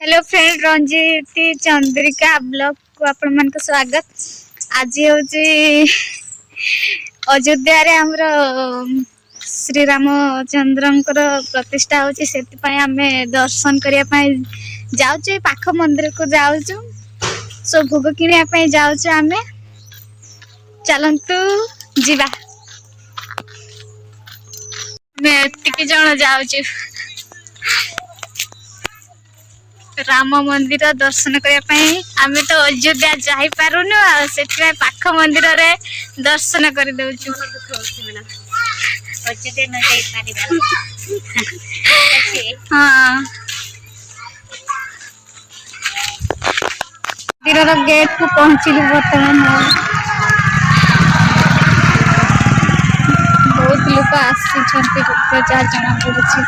Hello friend रंजीती Chandrika blog को आपण मन स्वागत। आज हूँ अयोध्या रे हमर श्री रामचंद्रंकर प्रतिष्ठा होची से आमे दर्शन करने जाऊँ पाख मंदिर को जाऊँ सो भोग किने जाऊँ आमे चलतु जीवा एतिक जन जाऊँ राम मंदिर दर्शन करने आम तो अयोध्या जाई पारुनु से पाख मंदिर रे दर्शन कर दउछु। हाँ मंदिर गेट को पहुंचलु बर्तमान बहुत लोग आसी 4 जना पड़ुछि।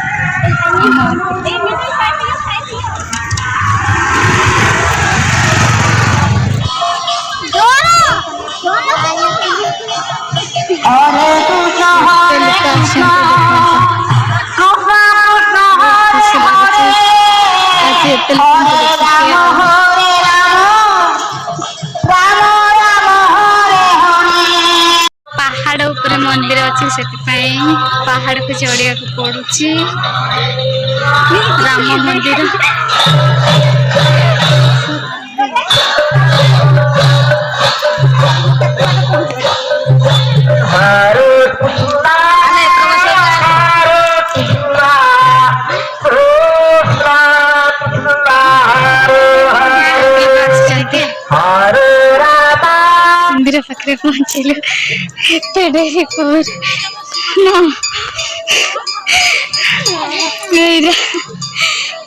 पहाड़ ऊपर मंदिर अच्छे से पहाड़ को चढ़िया को पड़ुछि राम मंदिर। मंदिर पाखे पहुंचलु एते डेरी कर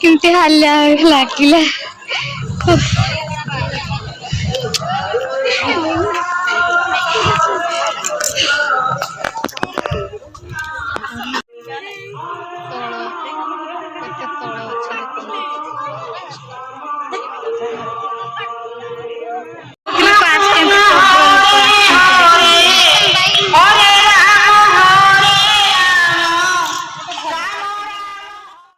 केमती हालिया लगिला।